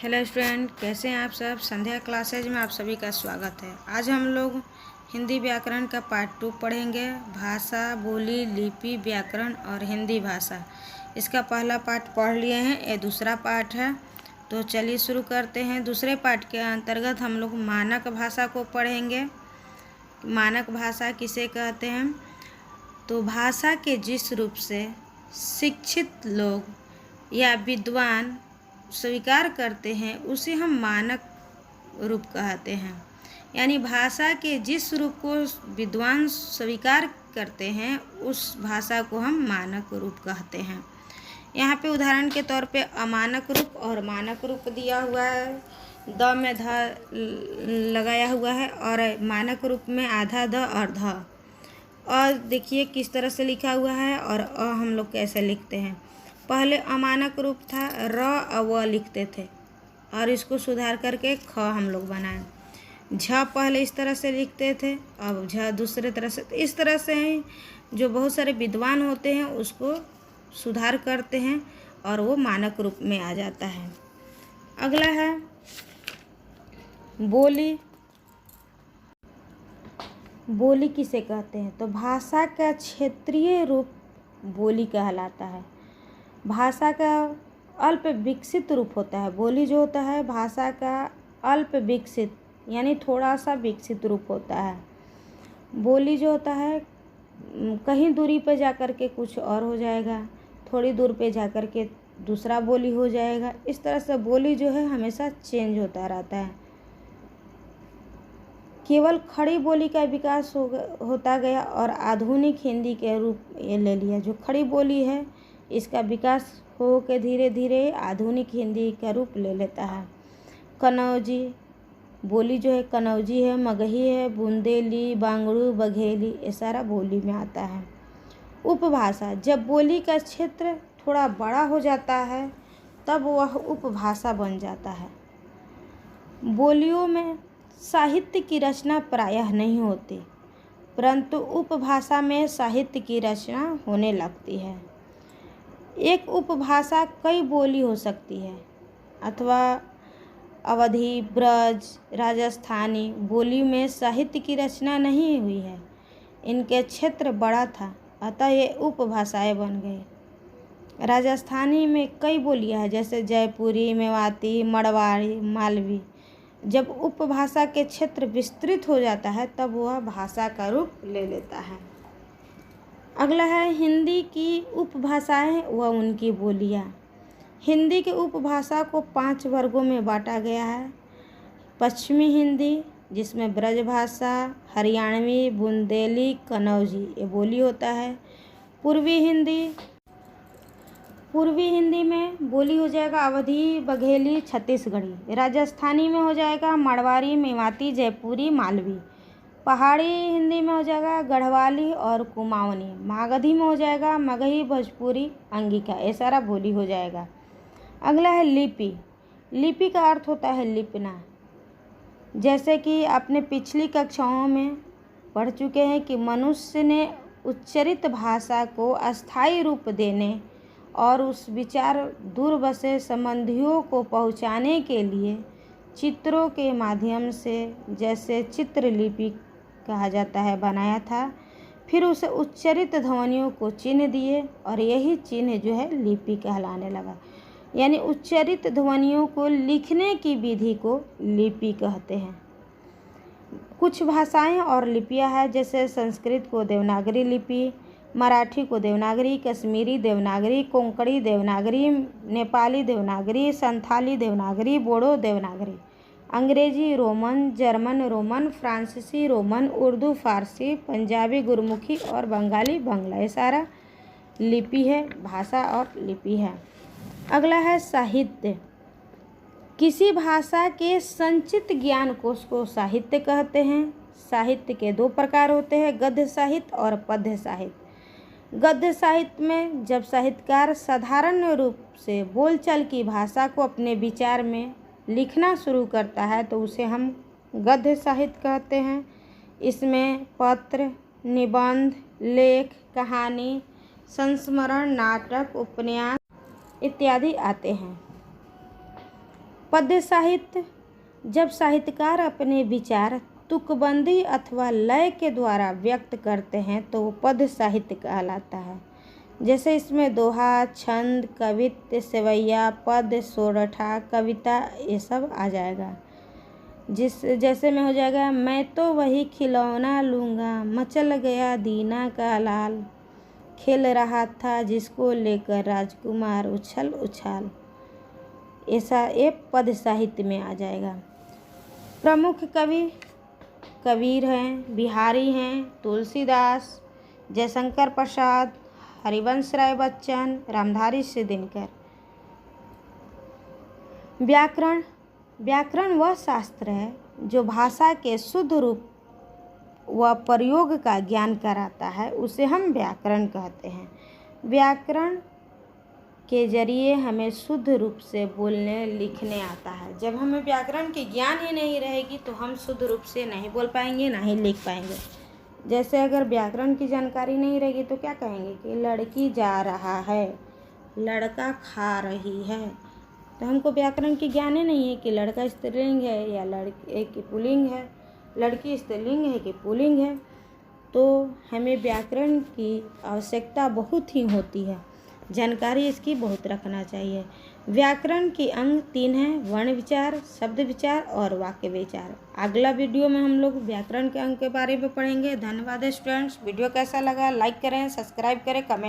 Hello student, कैसे हैं आप सब। संध्या क्लासेज में आप सभी का स्वागत है। आज हम लोग हिंदी व्याकरण का पार्ट 2 पढ़ेंगे। भाषा, बोली, लिपि, व्याकरण और हिंदी भाषा। इसका पहला पार्ट पढ़ लिए हैं, ये दूसरा पार्ट है। तो चलिए शुरू करते हैं। दूसरे पार्ट के अंतर्गत हम लोग मानक भाषा को पढ़ेंगे। मानक भाषा किसे कहते हैं? तो भाषा के जिस रूप से शिक्षित लोग या विद्वान स्वीकार करते हैं उसे हम मानक रूप कहते हैं। यानी भाषा के जिस रूप को विद्वान स्वीकार करते हैं उस भाषा को हम मानक रूप कहते हैं। यहाँ पे उदाहरण के तौर पे अमानक रूप और मानक रूप दिया हुआ है। द में ध लगाया हुआ है और मानक रूप में आधा द और ध। और देखिए किस तरह से लिखा हुआ है और हम लोग कैसे लिखते हैं। पहले अमानक रूप था, र व लिखते थे और इसको सुधार करके ख हम लोग बनाए। झ पहले इस तरह से लिखते थे, अब झ दूसरे तरह से। इस तरह से ही जो बहुत सारे विद्वान होते हैं उसको सुधार करते हैं और वो मानक रूप में आ जाता है। अगला है बोली। बोली किसे कहते हैं? तो भाषा का क्षेत्रीय रूप बोली कहलाता है। भाषा का अल्प विकसित रूप होता है। बोली जो होता है भाषा का अल्प विकसित यानी थोड़ा सा विकसित रूप होता है। बोली जो होता है कहीं दूरी पर जा कर के कुछ और हो जाएगा, थोड़ी दूर पे जा कर के दूसरा बोली हो जाएगा। इस तरह से बोली जो है हमेशा चेंज होता रहता है। केवल खड़ी बोली का विकास होता गया और आधुनिक हिंदी के रूप ये ले लिया। जो खड़ी बोली है इसका विकास हो के धीरे धीरे आधुनिक हिंदी का रूप ले लेता है। कनौजी बोली जो है, कनौजी है, मगही है, बुंदेली, बांगड़ू, बघेली, ये सारा बोली में आता है। उपभाषा, जब बोली का क्षेत्र थोड़ा बड़ा हो जाता है तब वह उपभाषा बन जाता है। बोलियों में साहित्य की रचना प्रायः नहीं होती, परंतु उपभाषा में साहित्य की रचना होने लगती है। एक उपभाषा कई बोली हो सकती है अथवा अवधी, ब्रज, राजस्थानी बोली में साहित्य की रचना नहीं हुई है। इनके क्षेत्र बड़ा था अतः ये उपभाषाएं बन गई। राजस्थानी में कई बोलियां हैं जैसे जयपुरी, मेवाती, मड़वाड़ी, मालवी। जब उपभाषा के क्षेत्र विस्तृत हो जाता है तब वह भाषा का रूप ले लेता है। अगला है हिंदी की उपभाषाएं व उनकी बोलियां। हिंदी के उपभाषा को 5 वर्गों में बांटा गया है। पश्चिमी हिंदी जिसमें ब्रजभाषा, हरियाणवी, बुंदेली, कनौजी ये बोली होता है। पूर्वी हिंदी में बोली हो जाएगा अवधी, बघेली, छत्तीसगढ़ी। राजस्थानी में हो जाएगा मड़वारी, मेवाती, जयपुरी, मालवी। पहाड़ी हिंदी में हो जाएगा गढ़वाली और कुमाऊनी। मागधी में हो जाएगा मगही, भोजपुरी, अंगिका। ये सारा बोली हो जाएगा। अगला है लिपि। लिपि का अर्थ होता है लिपना। जैसे कि आपने पिछली कक्षाओं में पढ़ चुके हैं कि मनुष्य ने उच्चरित भाषा को अस्थायी रूप देने और उस विचार दूर बसे संबंधियों को पहुंचाने के लिए चित्रों के माध्यम से, जैसे चित्रलिपि कहा जाता है, बनाया था। फिर उसे उच्चरित ध्वनियों को चिन्ह दिए और यही चिन्ह जो है लिपि कहलाने लगा। यानी उच्चरित ध्वनियों को लिखने की विधि को लिपि कहते हैं। कुछ भाषाएं और लिपियां हैं जैसे संस्कृत को देवनागरी लिपि, मराठी को देवनागरी, कश्मीरी देवनागरी, कोंकणी देवनागरी, नेपाली देवनागरी, संथाली देवनागरी, बोडो देवनागरी, अंग्रेजी रोमन, जर्मन रोमन, फ्रांसीसी रोमन, उर्दू फारसी, पंजाबी गुरमुखी और बंगाली बांग्ला। ये सारा लिपि है, भाषा और लिपि है। अगला है साहित्य। किसी भाषा के संचित ज्ञान कोश को साहित्य कहते हैं। साहित्य के 2 प्रकार होते हैं, गद्य साहित्य और पद्य साहित्य। गद्य साहित्य में जब साहित्यकार साधारण रूप से बोलचाल की भाषा को अपने विचार में लिखना शुरू करता है तो उसे हम गद्य साहित्य कहते हैं। इसमें पत्र, निबंध, लेख, कहानी, संस्मरण, नाटक, उपन्यास इत्यादि आते हैं। पद्य साहित्य, जब साहित्यकार अपने विचार तुकबंदी अथवा लय के द्वारा व्यक्त करते हैं तो वो पद्य साहित्य कहलाता है। जैसे इसमें दोहा, छंद, कवित्त, सेवैया, पद्य, सोरठा, कविता ये सब आ जाएगा। जैसे में हो जाएगा, मैं तो वही खिलौना लूँगा, मचल गया दीना का लाल, खेल रहा था जिसको लेकर राजकुमार उछल उछाल। ऐसा एक पद्य साहित्य में आ जाएगा। प्रमुख कवि कबीर हैं, बिहारी हैं, तुलसीदास, जयशंकर प्रसाद, हरिवंश राय बच्चन, रामधारी सिंह दिनकर। व्याकरण वह शास्त्र है जो भाषा के शुद्ध रूप व प्रयोग का ज्ञान कराता है, उसे हम व्याकरण कहते हैं। व्याकरण के जरिए हमें शुद्ध रूप से बोलने लिखने आता है। जब हमें व्याकरण की ज्ञान ही नहीं रहेगी तो हम शुद्ध रूप से नहीं बोल पाएंगे, ना ही लिख पाएंगे। जैसे अगर व्याकरण की जानकारी नहीं रहेगी तो क्या कहेंगे कि लड़की जा रहा है, लड़का खा रही है। तो हमको व्याकरण की ज्ञान ही नहीं है कि लड़का स्त्रीलिंग है या लड़के की पुल्लिंग है, लड़की स्त्रीलिंग है कि पुल्लिंग है। तो हमें व्याकरण की आवश्यकता बहुत ही होती है, जानकारी इसकी बहुत रखना चाहिए। व्याकरण की अंग 3 हैं, वर्ण विचार, शब्द विचार और वाक्य विचार। अगला वीडियो में हम लोग व्याकरण के अंग के बारे में पढ़ेंगे। धन्यवाद स्टूडेंट्स। वीडियो कैसा लगा लाइक करें, सब्सक्राइब करें, कमेंट